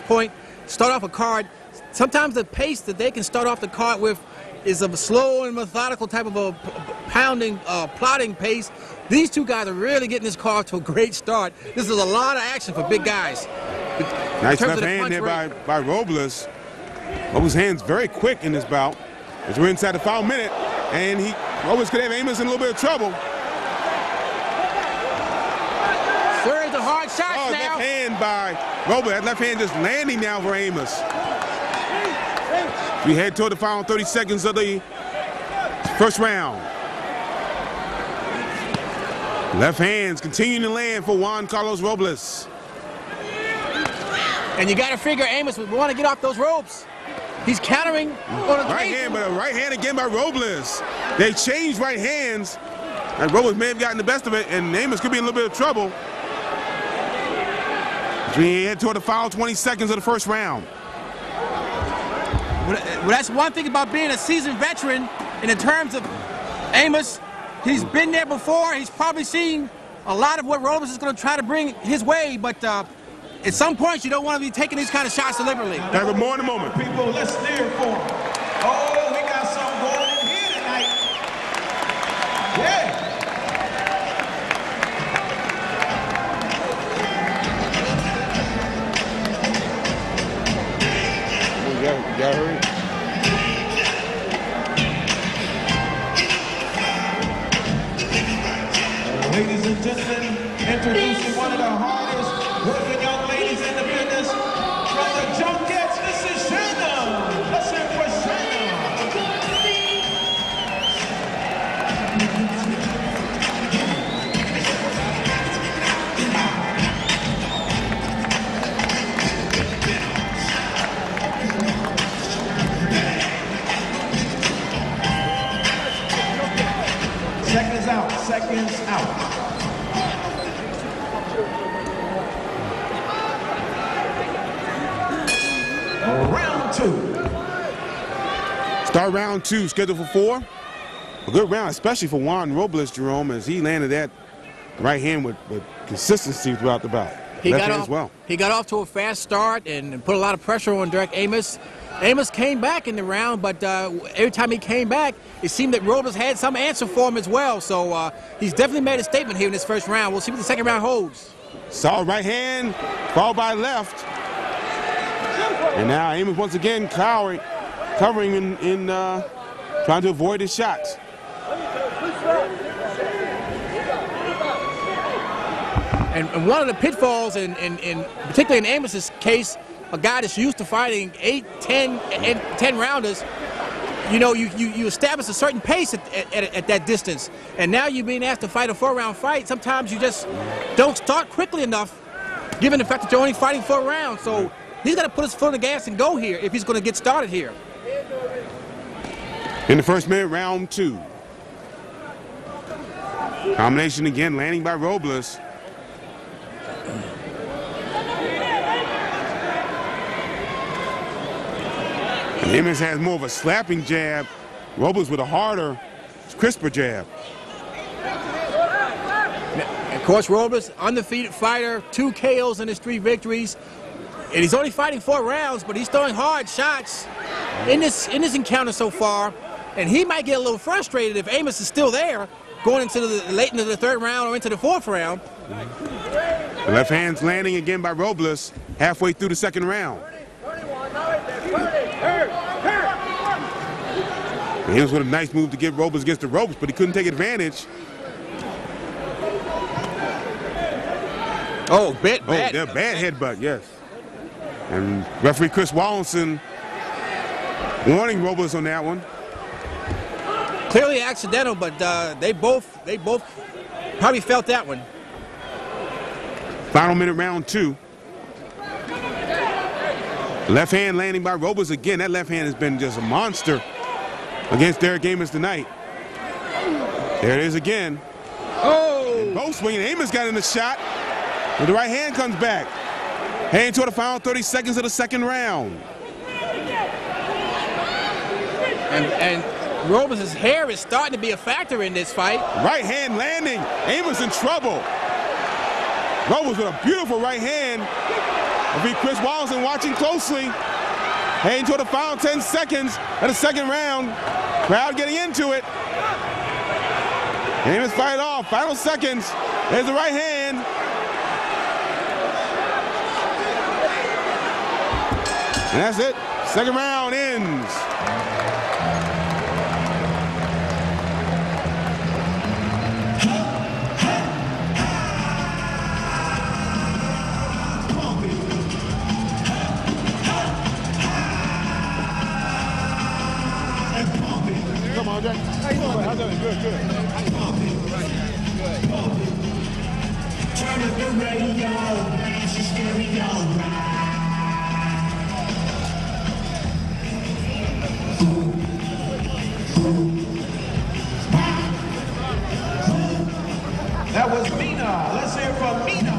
point, start off a card. Sometimes the pace that they can start off the card with is a slow and methodical type of a plodding pace. These two guys are really getting this card to a great start. This is a lot of action for big guys. Nice left hand there by Robles. Robles' hand's very quick in this bout. As we're inside the foul minute, and Robles could have Amos in a little bit of trouble. Third the hard shots now. Left hand by Robles. That left hand just landing now for Amos. We head toward the final 30 seconds of the first round. Left hands continuing to land for Juan Carlos Robles. And you got to figure Amos would want to get off those ropes. He's countering on a right hand, but a right hand again by Robles. They changed right hands, and Robles may have gotten the best of it, and Amos could be in a little bit of trouble. As we head toward the final 20 seconds of the first round. Well, that's one thing about being a seasoned veteran, and in terms of Amos, he's been there before. He's probably seen a lot of what Robles is going to try to bring his way, but at some point, you don't want to be taking these kind of shots deliberately. Have more in a moment. People, let's steer for him. Oh, we got something going on here tonight. Yeah. Y'all hurry. Ladies and gentlemen, introducing one of the hardest working young ladies in the business from the Junkets. This is Shanna. Let's hear for Shanna. Seconds out, seconds out. Round two. Start round two, scheduled for 4. A good round, especially for Juan Robles, Jerome, as he landed that right hand with consistency throughout the bout. He got off to a fast start and put a lot of pressure on Derek Amos. Amos came back in the round, but every time he came back, it seemed that Robles had some answer for him as well. So he's definitely made a statement here in this first round. We'll see what the second round holds. Solid right hand, followed by left. And now Amos once again covering in trying to avoid his shots. And one of the pitfalls, particularly in Amos's case, a guy that's used to fighting 8, 10 rounders, you know, you establish a certain pace at that distance. And now you're being asked to fight a 4-round fight. Sometimes you just don't start quickly enough, given the fact that you're only fighting 4 rounds. So he's got to put his foot on the gas and go here if he's going to get started here. In the first minute, round 2. Combination again, landing by Robles. Amos has more of a slapping jab. Robles with a harder, crisper jab. Of course, Robles, undefeated fighter, 2 KOs in his 3 victories. And he's only fighting 4 rounds, but he's throwing hard shots in this encounter so far. And he might get a little frustrated if Amos is still there, going into late into the 3rd round or into the 4th round. The left hand's landing again by Robles halfway through the 2nd round. Amos with a nice move to get Robles against the ropes, but he couldn't take advantage. Oh, bad headbutt, yes. And referee Chris Wallinson warning Robles on that one. Clearly accidental, but they both probably felt that one. Final minute, round 2. Left hand landing by Robles again. That left hand has been just a monster against Derek Amos tonight. There it is again. Oh! And both swinging. Amos got in the shot, but the right hand comes back. Heading toward the final 30 seconds of the 2nd round. And Robles' hair is starting to be a factor in this fight. Right hand landing. Amos in trouble. Robles with a beautiful right hand. Referee Chris Wallinson watching closely. Heading toward the final 10 seconds of the second round. Crowd getting into it. Amos fight off. Final seconds. There's the right hand. And that's it. Second round ends. Come on, Jack. How you doing? How's that? Good, good. Turn up the radio, blast your stereo. That was Mina. Let's hear from Mina.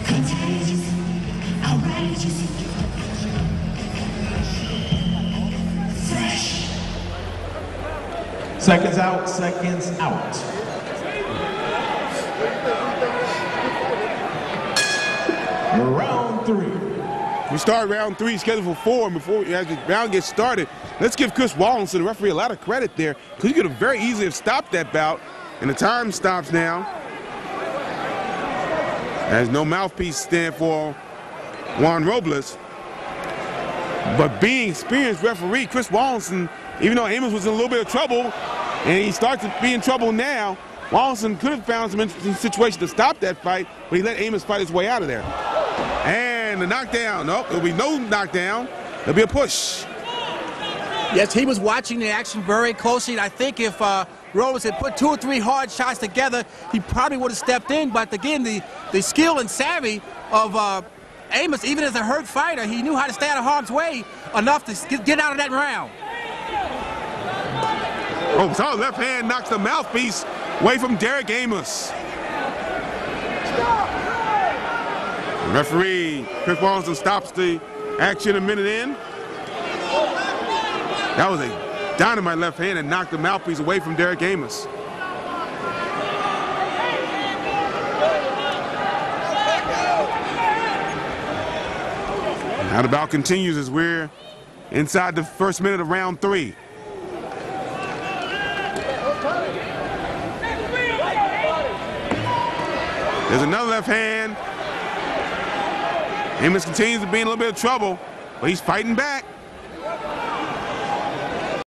Contagious, outrageous. Seconds out, seconds out. Round 3. We start round 3, scheduled for 4. And before the round gets started, let's give Chris Wallinson, the referee, a lot of credit there, because he could have very easily have stopped that bout. And the time stops now. As no mouthpiece stand for Juan Robles. But being experienced referee, Chris Wallinson, even though Amos was in a little bit of trouble, and he starts to be in trouble now, Wallinson could have found some interesting situation to stop that fight, but he let Amos fight his way out of there. And the knockdown. Nope, there'll be no knockdown. There'll be a push. Yes, he was watching the action very closely, and I think if Robles had put 2 or 3 hard shots together, he probably would have stepped in. But again, the skill and savvy of Amos, even as a hurt fighter, he knew how to stay out of harm's way enough to get out of that round. Oh, so left hand knocks the mouthpiece away from Derek Amos. The referee, Chris Wallinson, stops the action a minute in. That was a dynamite left hand and knocked the mouthpiece away from Derek Amos. Now the bout continues as we're inside the first minute of round 3. There's another left hand. Amos continues to be in a little bit of trouble, but he's fighting back.